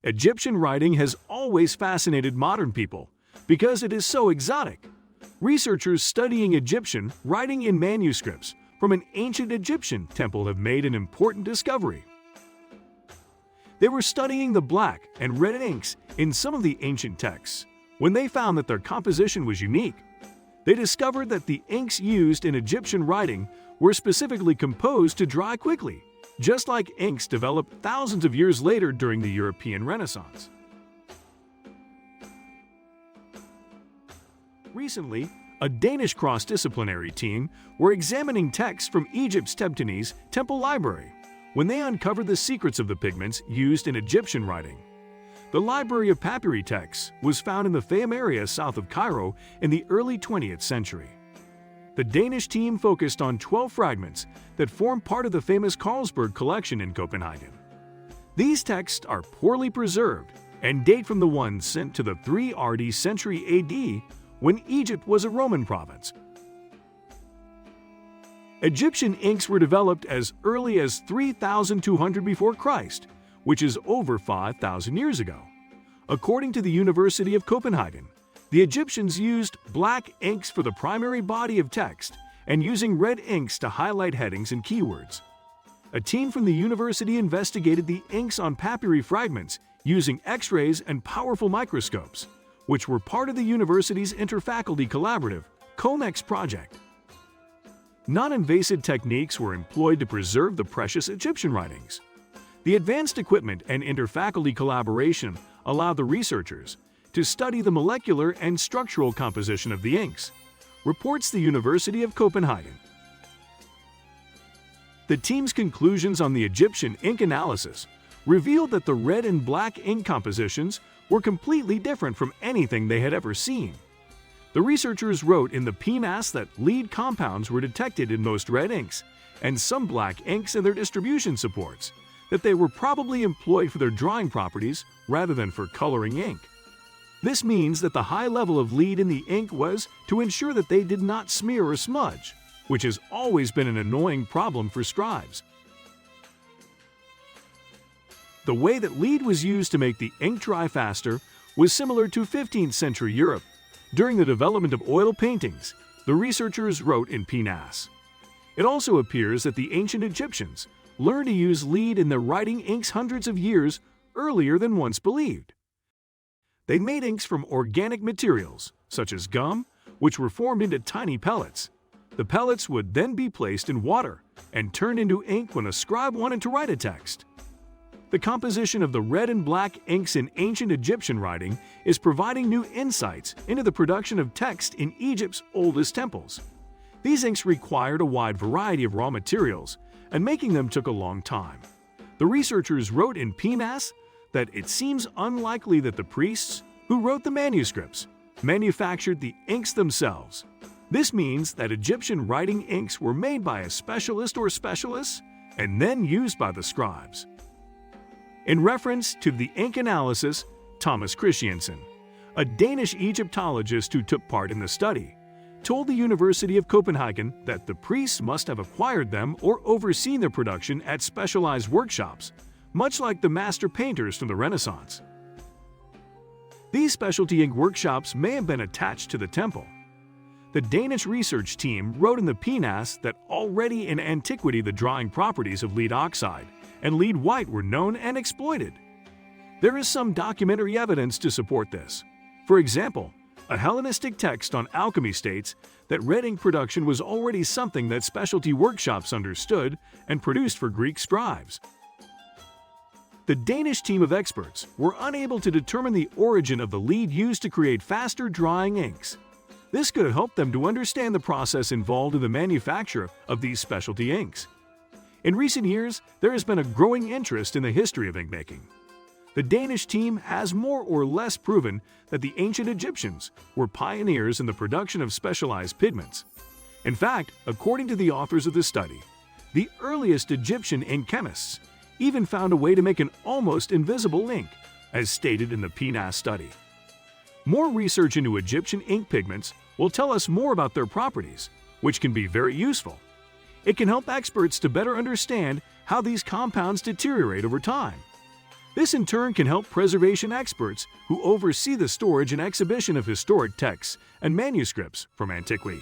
Egyptian writing has always fascinated modern people because it is so exotic. Researchers studying Egyptian writing in manuscripts from an ancient Egyptian temple have made an important discovery. They were studying the black and red inks in some of the ancient texts. When they found that their composition was unique, they discovered that the inks used in Egyptian writing were specifically composed to dry quickly, just like inks developed thousands of years later during the European Renaissance. Recently, a Danish cross-disciplinary team were examining texts from Egypt's Tebtanes Temple Library when they uncovered the secrets of the pigments used in Egyptian writing. The Library of Papyri texts was found in the Fayum area south of Cairo in the early 20th century. The Danish team focused on 12 fragments that form part of the famous Carlsberg collection in Copenhagen. These texts are poorly preserved and date from the ones sent to the 3rd century AD when Egypt was a Roman province. Egyptian inks were developed as early as 3200 before Christ, which is over 5,000 years ago. According to the University of Copenhagen, the Egyptians used black inks for the primary body of text and using red inks to highlight headings and keywords. A team from the university investigated the inks on papyri fragments using X-rays and powerful microscopes, which were part of the university's interfaculty collaborative COMEX project. Non-invasive techniques were employed to preserve the precious Egyptian writings. The advanced equipment and interfaculty collaboration allowed the researchers to study the molecular and structural composition of the inks, reports the University of Copenhagen. The team's conclusions on the Egyptian ink analysis revealed that the red and black ink compositions were completely different from anything they had ever seen. The researchers wrote in the PNAS that lead compounds were detected in most red inks and some black inks in their distribution supports, that they were probably employed for their drying properties rather than for coloring ink. This means that the high level of lead in the ink was to ensure that they did not smear or smudge, which has always been an annoying problem for scribes. The way that lead was used to make the ink dry faster was similar to 15th century Europe. During the development of oil paintings, the researchers wrote in PNAS. It also appears that the ancient Egyptians learned to use lead in their writing inks hundreds of years earlier than once believed. They made inks from organic materials, such as gum, which were formed into tiny pellets. The pellets would then be placed in water and turned into ink when a scribe wanted to write a text. The composition of the red and black inks in ancient Egyptian writing is providing new insights into the production of text in Egypt's oldest temples. These inks required a wide variety of raw materials, and making them took a long time. The researchers wrote in PNAS that it seems unlikely that the priests who wrote the manuscripts manufactured the inks themselves. This means that Egyptian writing inks were made by a specialist or specialists and then used by the scribes. In reference to the ink analysis, Thomas Christiansen, a Danish Egyptologist who took part in the study, told the University of Copenhagen that the priests must have acquired them or overseen their production at specialized workshops, much like the master painters from the Renaissance. These specialty ink workshops may have been attached to the temple. The Danish research team wrote in the PNAS that already in antiquity the drying properties of lead oxide and lead white were known and exploited. There is some documentary evidence to support this. For example, a Hellenistic text on alchemy states that red ink production was already something that specialty workshops understood and produced for Greek scribes. The Danish team of experts were unable to determine the origin of the lead used to create faster drying inks. This could help them to understand the process involved in the manufacture of these specialty inks. In recent years, there has been a growing interest in the history of inkmaking. The Danish team has more or less proven that the ancient Egyptians were pioneers in the production of specialized pigments. In fact, according to the authors of the study, the earliest Egyptian ink chemists even found a way to make an almost invisible ink, as stated in the PNAS study. More research into Egyptian ink pigments will tell us more about their properties, which can be very useful. It can help experts to better understand how these compounds deteriorate over time. This in turn can help preservation experts who oversee the storage and exhibition of historic texts and manuscripts from antiquity.